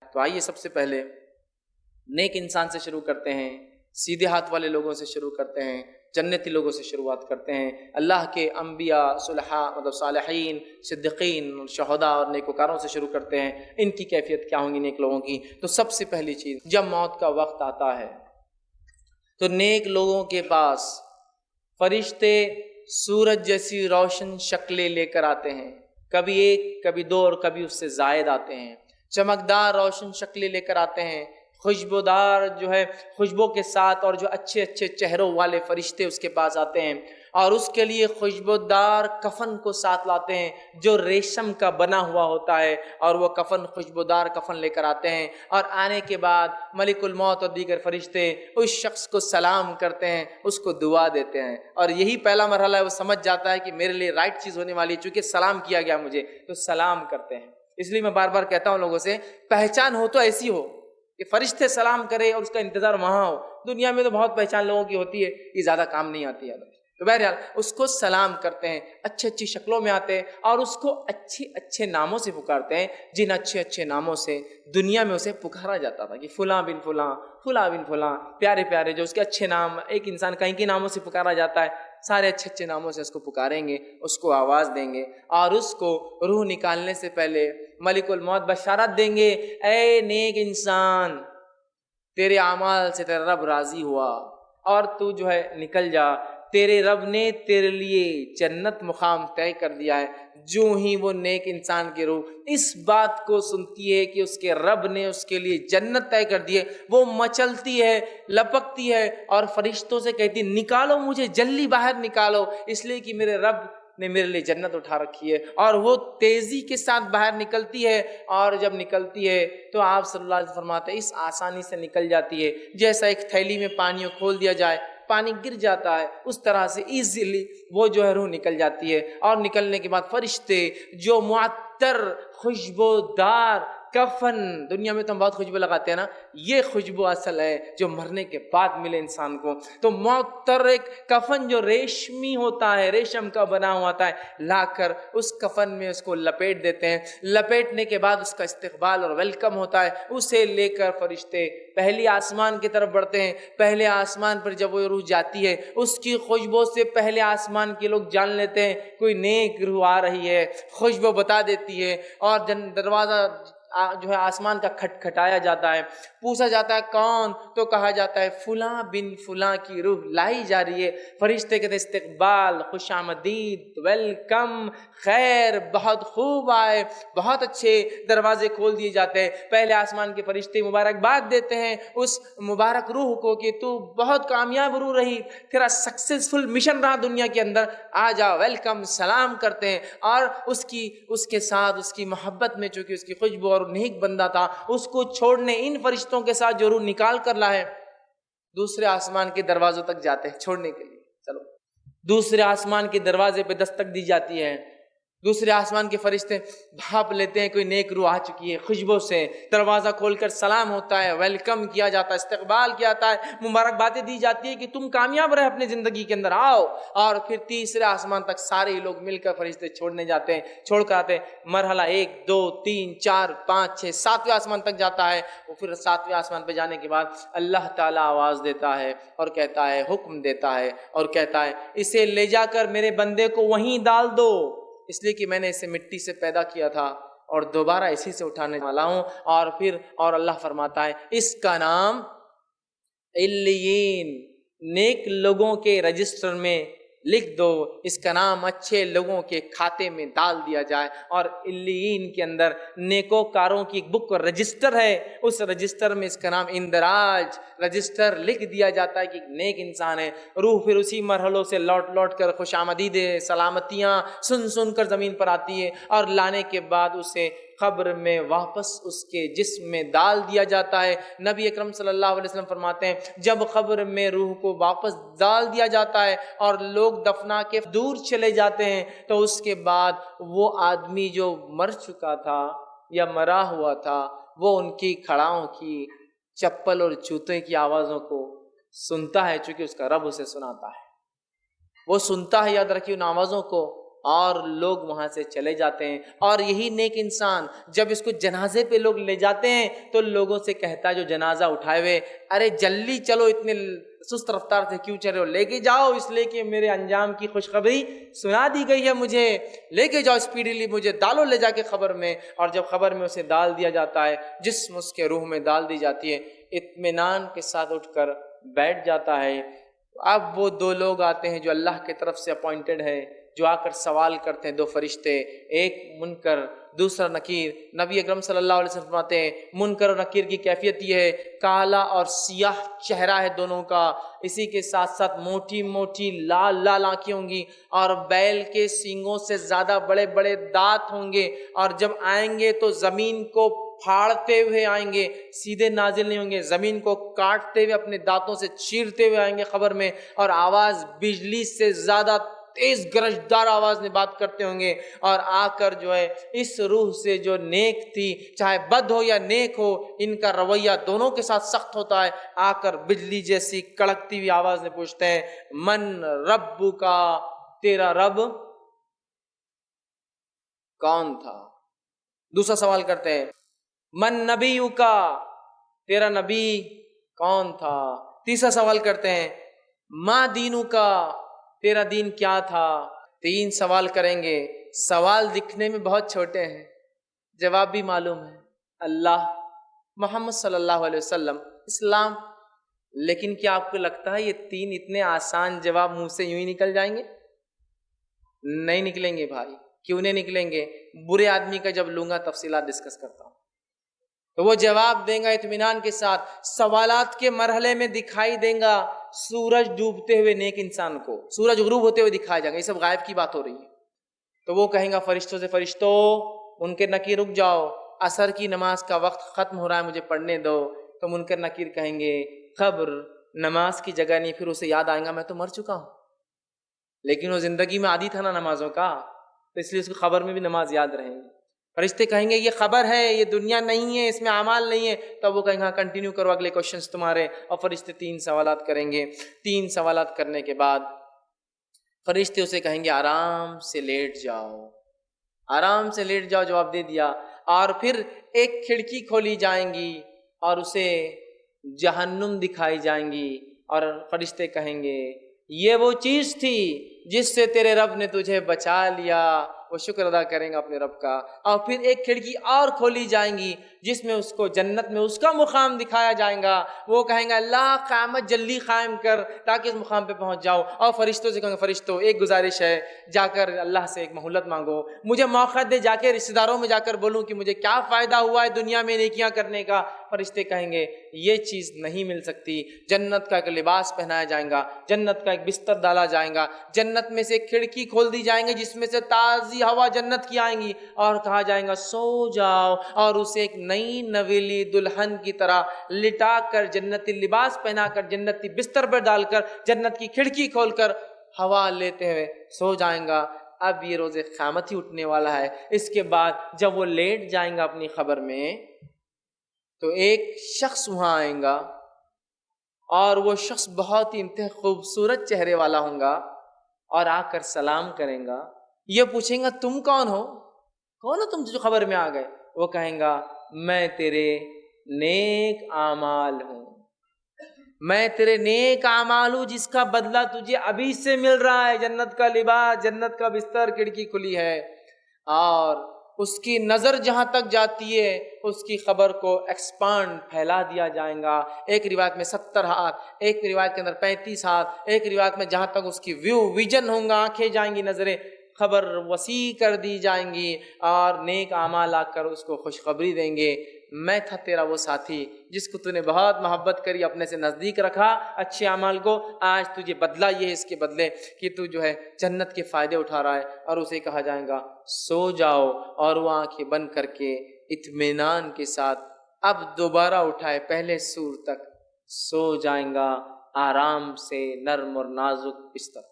تو آئیے سب سے پہلے نیک انسان سے شروع کرتے ہیں، سیدھے ہاتھ والے لوگوں سے شروع کرتے ہیں، جنتی لوگوں سے شروعات کرتے ہیں، اللہ کے انبیاء، صلحاء مطلب صالحین، صدیقین، شہداء اور نیکوکاروں سے شروع کرتے ہیں۔ ان کی کیفیت کیا ہوں گی نیک لوگوں کی؟ تو سب سے پہلی چیز، جب موت کا وقت آتا ہے تو نیک لوگوں کے پاس فرشتے سورج جیسی روشن شکلیں لے کر آتے ہیں، کبھی ایک، کبھی دو اور کبھی اس سے زائد آتے ہیں، چمکدار روشن شکلیں لے کر آتے ہیں، خوشبودار جو ہے خوشبو کے ساتھ، اور جو اچھے اچھے چہروں والے فرشتے اس کے پاس آتے ہیں، اور اس کے لیے خوشبودار کفن کو ساتھ لاتے ہیں جو ریشم کا بنا ہوا ہوتا ہے، اور وہ کفن خوشبودار کفن لے کر آتے ہیں، اور آنے کے بعد ملک الموت اور دیگر فرشتے اس شخص کو سلام کرتے ہیں، اس کو دعا دیتے ہیں، اور یہی پہلا مرحلہ ہے، وہ سمجھ جاتا ہے کہ میرے لیے رائٹ چیز ہونے والی ہے، چونکہ سلام کیا گیا مجھے، تو سلام کرتے ہیں۔ اس لیے میں بار بار کہتا ہوں لوگوں سے، پہچان ہو تو ایسی ہو کہ فرشتے سلام کرے اور اس کا انتظار وہاں ہو۔ دنیا میں تو بہت پہچان لوگوں کی ہوتی ہے، یہ زیادہ کام نہیں آتی ہے، تو بہرحال اس کو سلام کرتے ہیں، اچھے اچھی شکلوں میں آتے ہیں، اور اس کو اچھے اچھے ناموں سے پکارتے ہیں، جن اچھے اچھے ناموں سے دنیا میں اسے پکارا جاتا تھا کہ فلاں بن فلاں، فلاں بن فلاں، پیارے پیارے جو اس کے اچھے نام، ایک انسان کہیں کے ناموں سے پکارا جاتا ہے، سارے اچھے اچھے ناموں سے اس کو پکاریں گے، اس کو آواز دیں گے، اور اس کو روح نکالنے سے پہلے ملک الموت بشارت دیں گے، اے نیک انسان، تیرے اعمال سے تیرا رب راضی ہوا اور تو جو ہے نکل جا، تیرے رب نے تیرے لیے جنت مقام طے کر دیا ہے۔ جو ہی وہ نیک انسان کی روح اس بات کو سنتی ہے کہ اس کے رب نے اس کے لیے جنت طے کر دی ہے، وہ مچلتی ہے، لپکتی ہے، اور فرشتوں سے کہتی نکالو مجھے، جلدی باہر نکالو، اس لیے کہ میرے رب نے میرے لیے جنت اٹھا رکھی ہے، اور وہ تیزی کے ساتھ باہر نکلتی ہے، اور جب نکلتی ہے تو آپ صلی اللہ علیہ وسلم فرماتے ہیں اس آسانی سے نکل جاتی ہے جیسا ایک تھیلی میں پانی کو کھول دیا جائے، پانی گر جاتا ہے، اس طرح سے ایزیلی وہ جو ہے روح نکل جاتی ہے، اور نکلنے کے بعد فرشتے جو معطر خوشبودار کفن، دنیا میں تو ہم بہت خوشبو لگاتے ہیں نا، یہ خوشبو اصل ہے جو مرنے کے بعد ملے انسان کو، تو معطر ایک کفن جو ریشمی ہوتا ہے، ریشم کا بنا ہوا ہوتا ہے، لا کر اس کفن میں اس کو لپیٹ دیتے ہیں، لپیٹنے کے بعد اس کا استقبال اور ویلکم ہوتا ہے، اسے لے کر فرشتے پہلی آسمان کی طرف بڑھتے ہیں۔ پہلے آسمان پر جب وہ روح جاتی ہے، اس کی خوشبو سے پہلے آسمان کے لوگ جان لیتے ہیں کوئی نیک روح آ رہی ہے، خوشبو بتا دیتی ہے، اور دروازہ جو ہے آسمان کا کھٹکھٹایا جاتا ہے، پوچھا جاتا ہے کون، تو کہا جاتا ہے فلاں بن فلاں کی روح لائی جا رہی ہے۔ فرشتے کہتے ہیں استقبال، خوش آمدید، ویلکم، خیر، بہت خوب آئے، بہت اچھے، دروازے کھول دیے جاتے ہیں، پہلے آسمان کے فرشتے مبارکباد دیتے ہیں اس مبارک روح کو کہ تو بہت کامیاب روح رہی، تیرا سکسیسفل مشن رہا دنیا کے اندر، آ جا، ویلکم، سلام کرتے ہیں، اور اس کے ساتھ اس کی محبت میں، چونکہ اس کی خوشبو اور نیک بندہ تھا، اس کو چھوڑنے ان فرشتوں کے ساتھ جو روح نکال کر لائے دوسرے آسمان کے دروازوں تک جاتے ہیں چھوڑنے کے لیے۔ چلو دوسرے آسمان کے دروازے پہ دستک دی جاتی ہے، دوسرے آسمان کے فرشتے بھاپ لیتے ہیں کوئی نیک روح آ چکی ہے، خوشبو سے دروازہ کھول کر سلام ہوتا ہے، ویلکم کیا جاتا ہے، استقبال کیا جاتا ہے، مبارکبادیں دی جاتی ہے کہ تم کامیاب رہے اپنی زندگی کے اندر، آؤ، اور پھر تیسرے آسمان تک سارے لوگ مل کر فرشتے چھوڑنے جاتے ہیں، چھوڑ کر آتے ہیں، مرحلہ 1 2 3 4 5 6 7ویں آسمان تک جاتا ہے، اور پھر 7ویں آسمان پہ جانے کے بعد اللہ تعالیٰ آواز دیتا ہے اور کہتا ہے، حکم دیتا ہے اور کہتا ہے اسے لے جا کر میرے بندے کو وہیں ڈال دو، اس لیے کہ میں نے اسے مٹی سے پیدا کیا تھا اور دوبارہ اسی سے اٹھانے والا ہوں، اور اللہ فرماتا ہے اس کا نام علیین، نیک لوگوں کے رجسٹر میں لکھ دو، اس کا نام اچھے لوگوں کے کھاتے میں ڈال دیا جائے، اور علیین کے اندر نیکوکاروں کی ایک بک رجسٹر ہے، اس رجسٹر میں اس کا نام اندراج رجسٹر لکھ دیا جاتا ہے کہ ایک نیک انسان ہے۔ روح پھر اسی مرحلوں سے لوٹ کر خوش آمدیدیں، سلامتیاں سن کر زمین پر آتی ہے، اور لانے کے بعد اسے قبر میں واپس اس کے جسم میں ڈال دیا جاتا ہے۔ نبی اکرم صلی اللہ علیہ وسلم فرماتے ہیں جب قبر میں روح کو واپس ڈال دیا جاتا ہے اور لوگ دفنا کے دور چلے جاتے ہیں، تو اس کے بعد وہ آدمی جو مر چکا تھا یا مرا ہوا تھا، وہ ان کی کھڑاؤں کی، چپل اور جوتے کی آوازوں کو سنتا ہے، چونکہ اس کا رب اسے سناتا ہے، وہ سنتا ہے، یاد رکھیے ان آوازوں کو، اور لوگ وہاں سے چلے جاتے ہیں. اور یہی نیک انسان جب اس کو جنازے پہ لوگ لے جاتے ہیں تو لوگوں سے کہتا ہے جو جنازہ اٹھائے ہوئے, ارے جلدی چلو, اتنے سست رفتار سے کیوں چل رہے ہو, لے کے جاؤ, اس لیے کہ میرے انجام کی خوشخبری سنا دی گئی ہے مجھے, لے کے جاؤ اسپیڈیلی, مجھے ڈالو لے جا کے قبر میں. اور جب قبر میں اسے ڈال دیا جاتا ہے, جسم اس کے روح میں ڈال دی جاتی ہے, اطمینان کے ساتھ اٹھ کر بیٹھ جاتا ہے. اب وہ دو لوگ آتے ہیں جو اللہ کی طرف سے اپوائنٹڈ ہے, جو آ کر سوال کرتے ہیں, دو فرشتے, ایک منکر دوسرا نکیر. نبی اکرم صلی اللہ علیہ وسلم فرماتے ہیں منکر اور نکیر کی کیفیت یہ ہے, کالا اور سیاہ چہرہ ہے دونوں کا, اسی کے ساتھ ساتھ موٹی موٹی لال لال آنکھیں ہوں گی, اور بیل کے سینگوں سے زیادہ بڑے بڑے دانت ہوں گے, اور جب آئیں گے تو زمین کو پھاڑتے ہوئے آئیں گے, سیدھے نازل نہیں ہوں گے, زمین کو کاٹتے ہوئے اپنے دانتوں سے چیرتے ہوئے آئیں گے قبر میں, اور آواز بجلی سے زیادہ تیز گرجدار آواز میں بات کرتے ہوں گے. اور آ کر جو ہے اس روح سے جو نیک تھی, چاہے بد ہو یا نیک ہو, ان کا رویہ دونوں کے ساتھ سخت ہوتا ہے, آ کر بجلی جیسی کڑکتی ہوئی آواز میں پوچھتے ہیں من رب کا, تیرا رب کون تھا. دوسرا سوال کرتے ہیں من نبی کا, تیرا نبی کون تھا. تیسرا سوال کرتے ہیں ما دینو کا, تیرا دین کیا تھا. 3 سوال کریں گے. سوال دکھنے میں بہت چھوٹے ہیں, جواب بھی معلوم ہے, اللہ, محمد صلی اللہ علیہ وسلم, اسلام. لیکن کیا آپ کو لگتا ہے یہ 3 اتنے آسان جواب منہ سے یوں ہی نکل جائیں گے؟ نہیں نکلیں گے بھائی. کیوں نہیں نکلیں گے؟ برے آدمی کا جب لوں گا تفصیلات ڈسکس کرتا ہوں, تو وہ جواب دیں گا اطمینان کے ساتھ. سوالات کے مرحلے میں دکھائی دیں گا سورج ڈوبتے ہوئے نیک انسان کو, سورج غروب ہوتے ہوئے دکھایا جائے گا. یہ سب غائب کی بات ہو رہی ہے. تو وہ کہیں گا فرشتوں سے, فرشتوں منکر نکیر رک جاؤ, عصر کی نماز کا وقت ختم ہو رہا ہے, مجھے پڑھنے دو. تو منکر نکیر کہیں گے قبر نماز کی جگہ نہیں. پھر اسے یاد آئے گا میں تو مر چکا ہوں, لیکن وہ زندگی میں عادی تھا نا نمازوں کا, تو اس لیے اس کی خبر میں بھی نماز یاد رہیں گی. فرشتے کہیں گے یہ خبر ہے, یہ دنیا نہیں ہے, اس میں اعمال نہیں ہے. تب وہ کہیں گے کنٹینیو کرو اگلے کوشچنز تمہارے. اور فرشتے 3 سوالات کریں گے. 3 سوالات کرنے کے بعد فرشتے اسے کہیں گے آرام سے لیٹ جاؤ, آرام سے لیٹ جاؤ. جواب دے دیا. اور پھر ایک کھڑکی کھولی جائیں گی اور اسے جہنم دکھائی جائیں گی, اور فرشتے کہیں گے یہ وہ چیز تھی جس سے تیرے رب نے تجھے بچا لیا. وہ شکر ادا کریں گا اپنے رب کا. اور پھر ایک کھڑکی اور کھولی جائیں گی جس میں اس کو جنت میں اس کا مقام دکھایا جائے گا. وہ کہیں گا اللہ قیامت جلدی قائم کر تاکہ اس مقام پہ پہنچ جاؤ. اور فرشتوں سے کہیں گے فرشتوں ایک گزارش ہے, جا کر اللہ سے ایک مہلت مانگو, مجھے موقع دے, جا کے رشتہ داروں میں جا کر بولوں کہ مجھے کیا فائدہ ہوا ہے دنیا میں نیکیاں کرنے کا. فرشتے کہیں گے یہ چیز نہیں مل سکتی. جنت کا ایک لباس پہنایا جائے گا, جنت کا ایک بستر ڈالا جائے گا, جنت میں سے ایک کھڑکی کھول دی جائیں گے جس میں سے تازی ہوا جنت کی آئیں گی, اور کہا جائے گا سو جاؤ. اور اسے ایک نئی نویلی دلہن کی طرح لٹا کر, جنتی لباس پہنا کر, جنتی بستر پر ڈال کر, جنت کی کھڑکی کھول کر ہوا لیتے ہوئے سو جائیں گا. اب یہ روز قیامت ہی اٹھنے والا ہے. اس کے بعد جب وہ لیٹ جائیں گا اپنی خبر میں, تو ایک شخص وہاں آئیں گا, اور وہ شخص بہت ہی انتہائی خوبصورت چہرے والا ہوں گا, اور آ کر سلام کریں گا. یہ پوچھیں گا تم کون ہو, کون ہو تم جو خبر میں آ گئے. وہ کہیں گا میں تیرے نیک اعمال ہوں, میں تیرے نیک اعمال ہوں جس کا بدلہ تجھے ابھی سے مل رہا ہے. جنت کا لباس, جنت کا بستر, کھڑکی کھلی ہے, اور اس کی نظر جہاں تک جاتی ہے اس کی خبر کو ایکسپانڈ پھیلا دیا جائے گا. ایک روایت میں 70 ہاتھ, ایک روایت کے اندر 35 ہاتھ, ایک روایت میں جہاں تک اس کی ویژن ہوں گا, آنکھیں جائیں گی, نظریں, خبر وسیع کر دی جائیں گی, اور نیک اعمال آ کر اس کو خوشخبری دیں گے میں تھا تیرا وہ ساتھی جس کو تو نے بہت محبت کری, اپنے سے نزدیک رکھا اچھے اعمال کو, آج تجھے بدلہ یہ ہے اس کے بدلے کہ تو جو ہے جنت کے فائدے اٹھا رہا ہے. اور اسے کہا جائے گا سو جاؤ, اور وہ آنکھیں بند کر کے اطمینان کے ساتھ اب دوبارہ اٹھائے پہلے سور تک سو جائیں گا آرام سے, نرم اور نازک بستر.